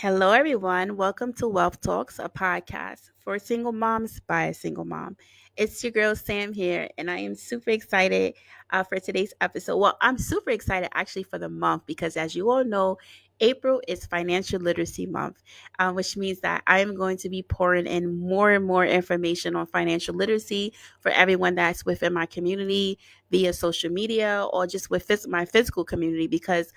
Hello, everyone. Welcome to Wealth Talks, a podcast for single moms by a single mom. It's your girl Sam here, and I am super excited for today's episode. Well, I'm super excited actually for the month because, as you all know, April is Financial Literacy Month, which means that I am going to be pouring in more and more information on financial literacy for everyone that's within my community via social media or just with my physical community because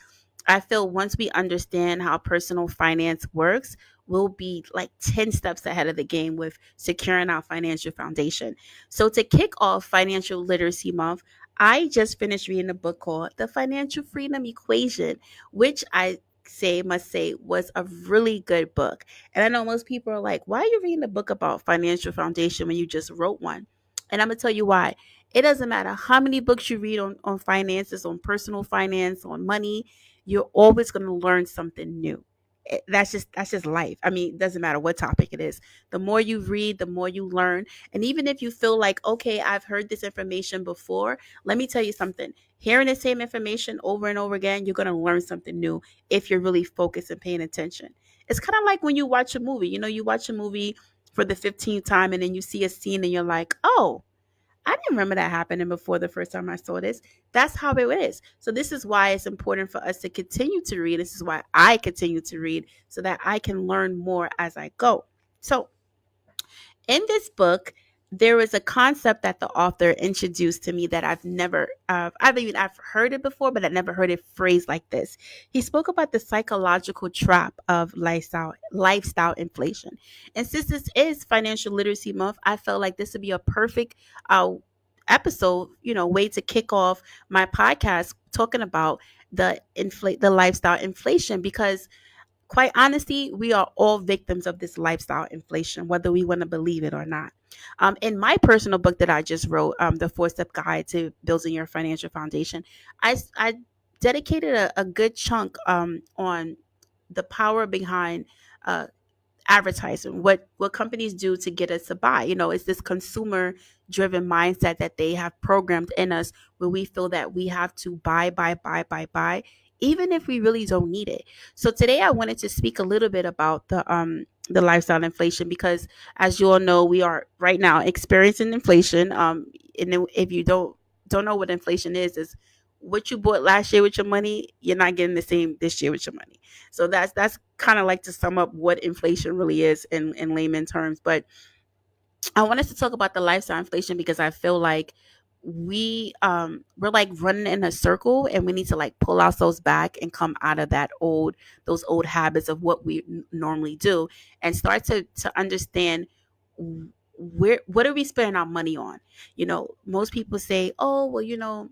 I feel once we understand how personal finance works, we'll be like 10 steps ahead of the game with securing our financial foundation. So, to kick off Financial Literacy Month, I just finished reading a book called The Financial Freedom Equation, which I must say was a really good book. And I know most people are like, why are you reading a book about financial foundation when you just wrote one? And I'm gonna tell you why. It doesn't matter how many books you read on finances, on personal finance, on money, you're always going to learn something new. That's just life. I mean, it doesn't matter what topic it is. The more you read, the more you learn. And even if you feel like, okay, I've heard this information before, let me tell you something. Hearing the same information over and over again, you're going to learn something new if you're really focused and paying attention. It's kind of like when you watch a movie. You watch a movie for the 15th time and then you see a scene and you're like, oh, I didn't remember that happening before the first time I saw this. That's how it is. So this is why it's important for us to continue to read. This is why I continue to read so that I can learn more as I go. So in this book, there is a concept that the author introduced to me that I've heard it before, but I never heard it phrased like this. He spoke about the psychological trap of lifestyle inflation, and since this is Financial Literacy Month, I felt like this would be a perfect episode, way to kick off my podcast talking about the lifestyle inflation because quite honestly, we are all victims of this lifestyle inflation, whether we want to believe it or not. In my personal book that I just wrote, The Four-Step Guide to Building Your Financial Foundation, I dedicated a good chunk on the power behind uh, advertising, what companies do to get us to buy. It's this consumer driven mindset that they have programmed in us where we feel that we have to buy, even if we really don't need it. So today I wanted to speak a little bit about the lifestyle inflation because as you all know, we are right now experiencing inflation. And then if you don't know what inflation is what you bought last year with your money, you're not getting the same this year with your money. So that's kind of like to sum up what inflation really is in layman terms. But I wanted to talk about the lifestyle inflation because I feel like we're like running in a circle and we need to like pull ourselves back and come out of those old habits of what we normally do and start to understand what are we spending our money on. Most people say, oh well,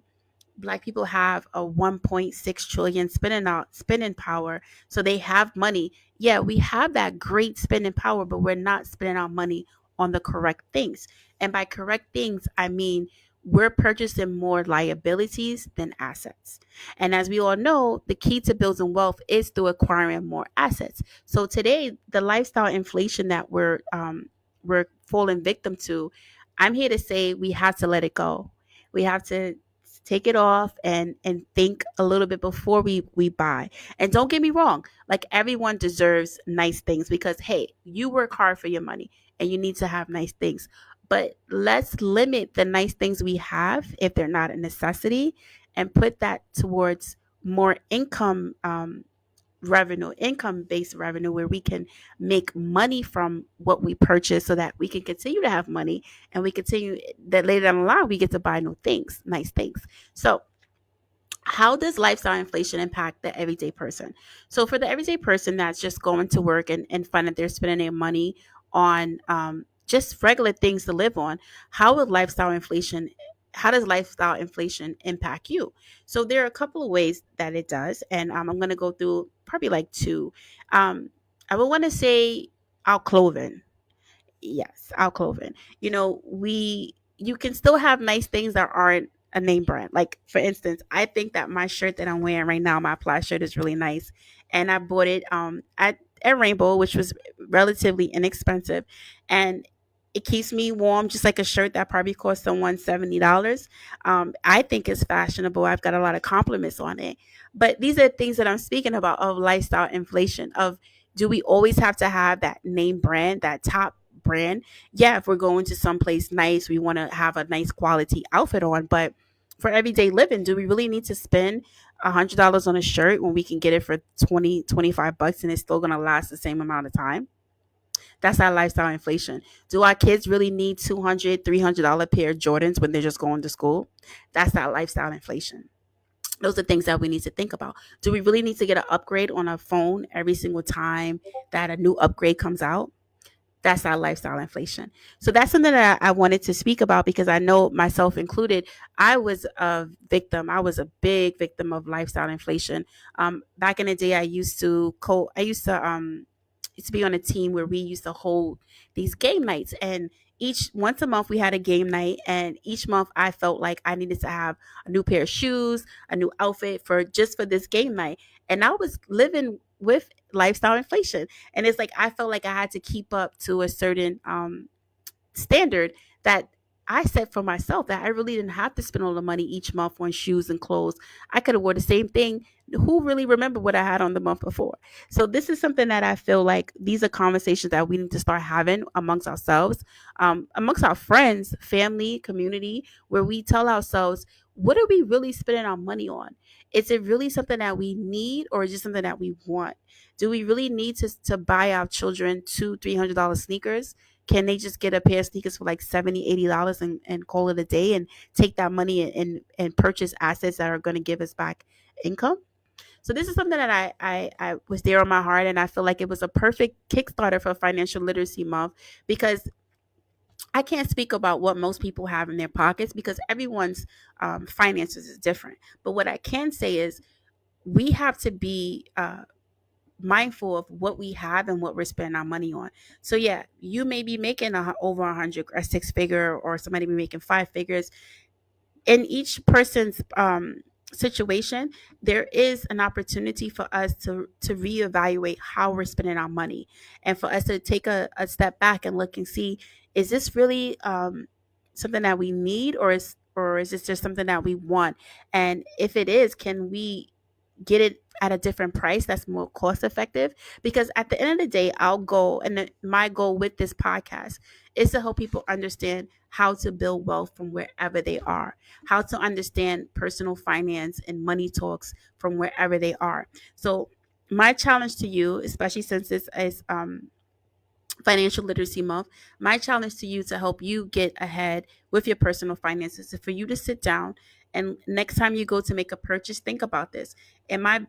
Black people have a 1.6 trillion spending power, so they have money. Yeah, we have that great spending power, but we're not spending our money on the correct things. And by correct things, I mean we're purchasing more liabilities than assets. And as we all know, the key to building wealth is through acquiring more assets. So today, the lifestyle inflation that we're falling victim to, I'm here to say we have to let it go. We have to take it off and think a little bit before we buy. And don't get me wrong, like everyone deserves nice things because hey, you work hard for your money and you need to have nice things. But let's limit the nice things we have if they're not a necessity and put that towards more income based revenue where we can make money from what we purchase so that we can continue to have money and we continue that later down the line we get to buy new things, nice things. So how does lifestyle inflation impact the everyday person? So for the everyday person that's just going to work and find that they're spending their money on just regular things to live on, how does lifestyle inflation impact you? So there are a couple of ways that it does, and I'm going to go through probably like two. I would want to say our clothing. Yes, our clothing. You can still have nice things that aren't a name brand. Like for instance, I think that my shirt that I'm wearing right now, my plaid shirt, is really nice, and I bought it at Rainbow, which was relatively inexpensive, and it keeps me warm, just like a shirt that probably cost someone $70. I think it's fashionable. I've got a lot of compliments on it, but these are things that I'm speaking about of lifestyle inflation, of Do we always have to have that name brand, that top brand? Yeah, if we're going to someplace nice, we want to have a nice quality outfit on. But for everyday living, do we really need to spend $100 on a shirt when we can get it for 20, 25 bucks and it's still going to last the same amount of time? That's our lifestyle inflation. Do our kids really need $200, $300 pair of Jordans when they're just going to school? That's our lifestyle inflation. Those are things that we need to think about. Do we really need to get an upgrade on our phone every single time that a new upgrade comes out? That's our lifestyle inflation. So that's something that I wanted to speak about because I know myself included, I was a victim. I was a big victim of lifestyle inflation. Back in the day, I used to be on a team where we used to hold these game nights, and each once a month we had a game night, and each month I felt like I needed to have a new pair of shoes, a new outfit for this game night, and I was living with lifestyle inflation. And it's like I felt like I had to keep up to a certain standard that I set for myself, that I really didn't have to spend all the money each month on shoes and clothes. I could have wore the same thing. Who really remembered what I had on the month before? So this is something that I feel like these are conversations that we need to start having amongst ourselves, amongst our friends, family, community, where we tell ourselves, what are we really spending our money on? Is it really something that we need, or is it something that we want? Do we really need to buy our children $200, $300 sneakers? Can they just get a pair of sneakers for like $70, $80 and call it a day and take that money and purchase assets that are going to give us back income? So this is something that I was there on my heart, and I feel like it was a perfect Kickstarter for Financial Literacy Month, because I can't speak about what most people have in their pockets because everyone's finances is different. But what I can say is we have to be mindful of what we have and what we're spending our money on. So yeah, you may be making over 100, a six figure, or somebody be making five figures. In each person's situation, there is an opportunity for us to reevaluate how we're spending our money, and for us to take a step back and look and see, is this really something that we need, or is this just something that we want? And if it is, can we get it at a different price that's more cost effective? Because at the end of the day, our goal and my goal with this podcast is to help people understand how to build wealth from wherever they are, how to understand personal finance and money talks from wherever they are. So my challenge to you, especially since this is Financial Literacy Month, my challenge to you to help you get ahead with your personal finances is for you to sit down and next time you go to make a purchase, think about this. Am I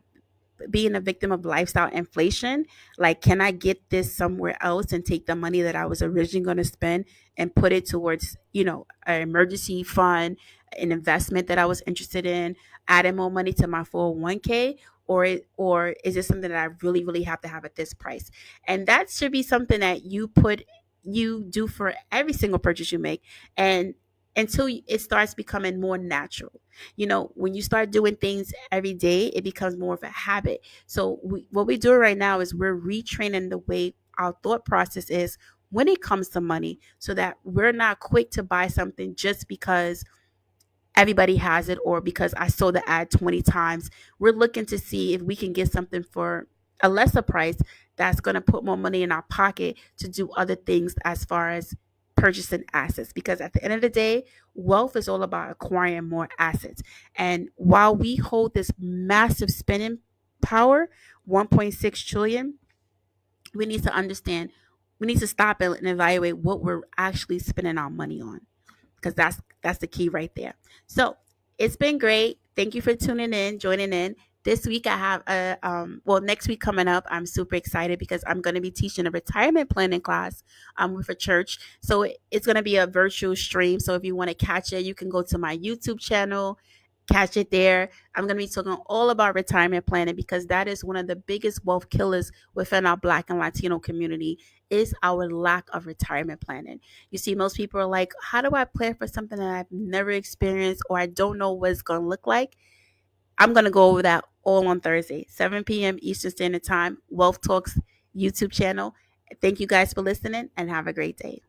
being a victim of lifestyle inflation? Like, can I get this somewhere else and take the money that I was originally going to spend and put it towards, an emergency fund, an investment that I was interested in, adding more money to my 401k? Or is it something that I really, really have to have at this price? And that should be something that you do for every single purchase you make, and until it starts becoming more natural. When you start doing things every day, it becomes more of a habit. So what we're doing right now is we're retraining the way our thought process is when it comes to money, so that we're not quick to buy something just because everybody has it or because I saw the ad 20 times. We're looking to see if we can get something for a lesser price that's going to put more money in our pocket to do other things as far as purchasing assets. Because at the end of the day, wealth is all about acquiring more assets. And while we hold this massive spending power, 1.6 trillion, we need to understand, we need to stop and evaluate what we're actually spending our money on, because that's the key right there. So it's been great. Thank you for tuning in, joining in. This week I have next week coming up, I'm super excited because I'm going to be teaching a retirement planning class with a church. So it's going to be a virtual stream. So if you want to catch it, you can go to my YouTube channel, catch it there. I'm going to be talking all about retirement planning because that is one of the biggest wealth killers within our Black and Latino community, is our lack of retirement planning. You see, most people are like, how do I plan for something that I've never experienced or I don't know what it's going to look like? I'm going to go over that all on Thursday, 7 p.m. Eastern Standard Time, Wealth Talks YouTube channel. Thank you guys for listening and have a great day.